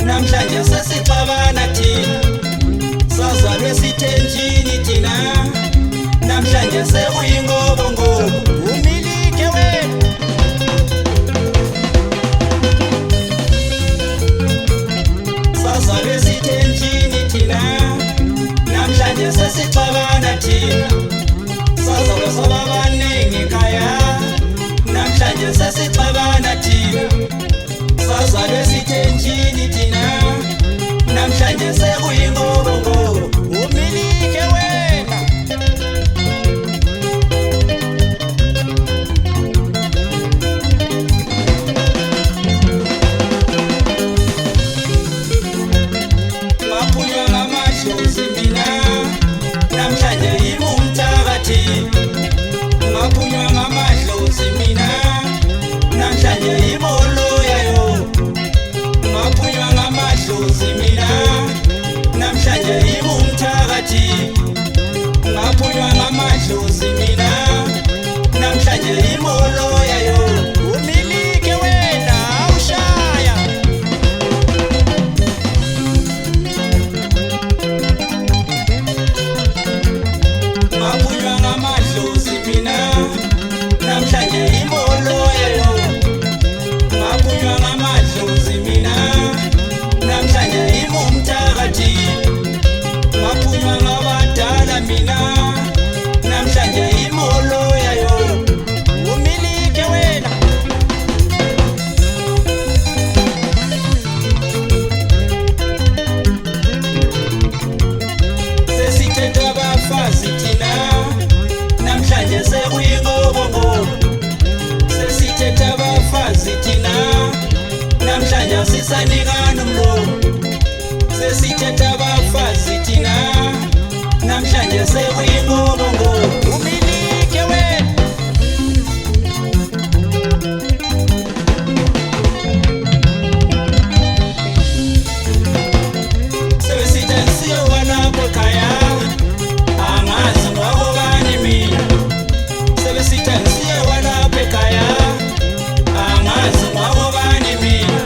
namhlanje sesixabana thina sazalwe sithenjini thina namhlanje sekuyingobongobo umilike wena sazalwe sithenjini thina namhlanje sesixabana thina sazalwe sababaningi ekhaya namhlanje sesixabana thina sazalwe sithenjini thina namhlanje sekuyingobongobo umilike wena ngaphunywa ngamadlozi mina namhlanje yimumthakathi ngaphunywa ngamadlozi mina namhlanje yimoloya ngaphunywa ngamadlozi mina namhlanje yimumthakathi ngaphunywa ngamadlozi mina namhlanje yimoloya yo umilike wena awushaya ngaphunywa ngamadlozi mina namhlanje yimoloya yo ngaphunywa ngamadlozi mina namhlanje yimumthakathi ngaphunywa ngabadala mina namhlanje yimoloya yo umilike wena sesithetha abafazi thina namhlanje sekuyingobongobo sesithetha abafazi thina namhlanje asisanikana umlomo sesithetha abafazi thina namhlanje sekuyingobongobo umilike wena sebesithi nisiyowa lapho ekhaya angazi ngwakobani mina sebesithi nisiyowa lapho ekhaya angazi ngwakobani mina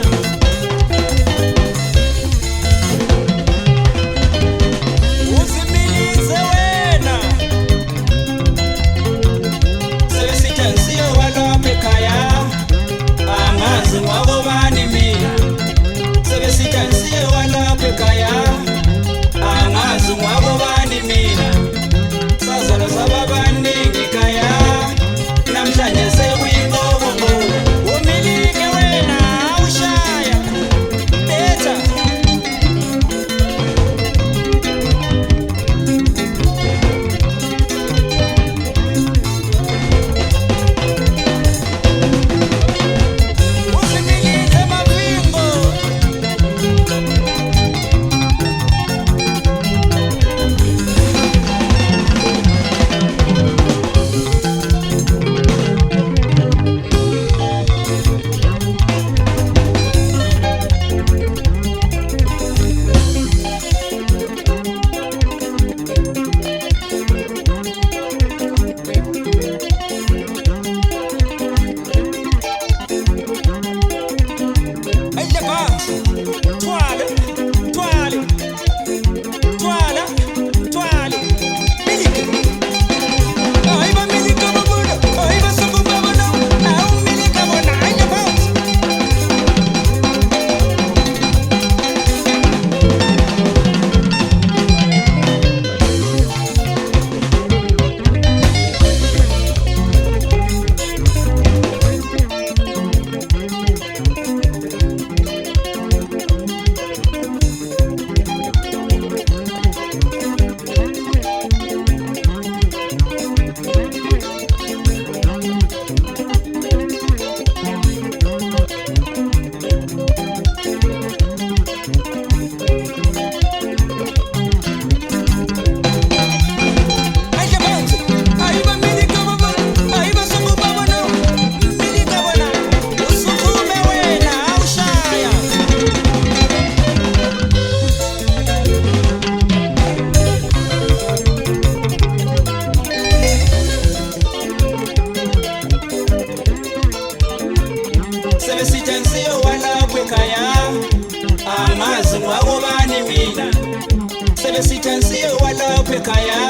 sebesitansiye walapha ekhaya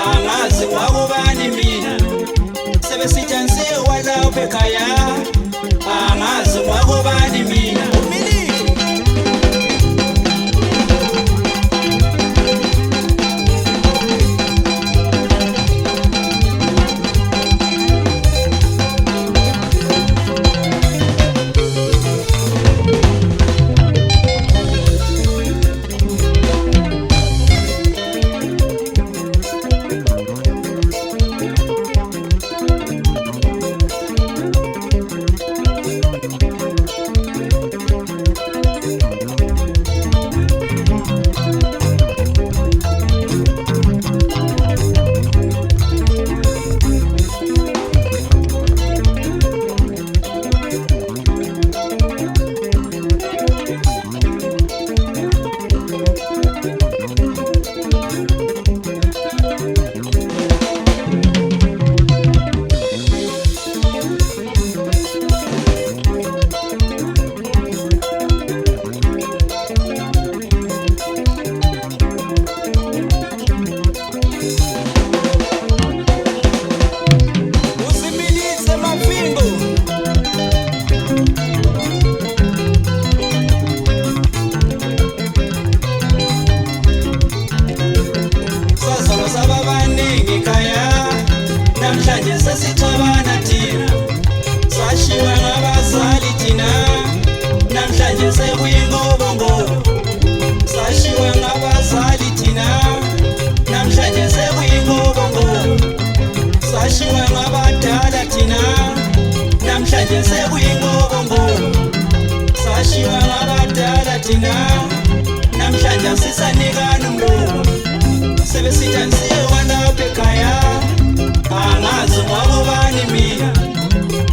angazi wakubani mina sebesitansiye walapha ekhaya angazi wakubani mina namhlanje sesixabana thina sashiwa ngabazali thina namhlanje sekuyingobongobo sashiwa ngabazali thina namhlanje sekuyingobongobo sashiwa ngabadala thina namhlanje sekuyingobongobo sashiwa ngabadala thina namhlanje sisanikana umlomo sebesitansiye walapha ekhaya angazi wakubani mina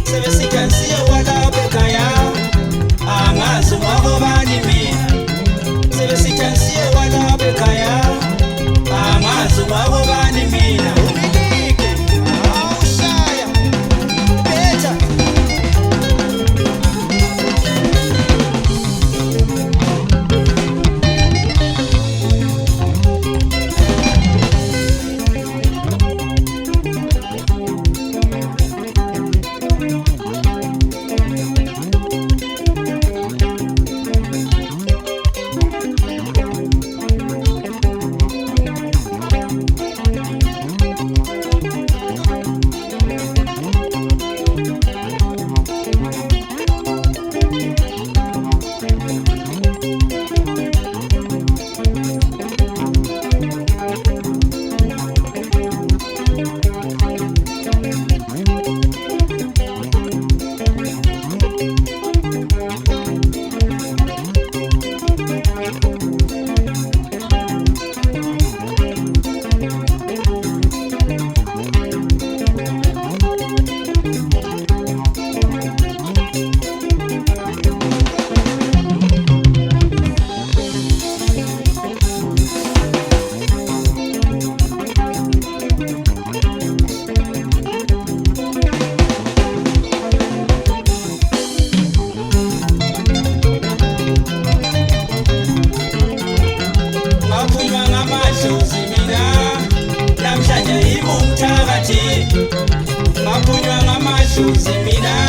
sebesitansiye walapha ekhaya angazi wakubani mina sebesitansiye walapha ekhaya angazi wakubani mina umilike awushaya betha namhlanje imumthakathi baphunywa ngamadlozi mina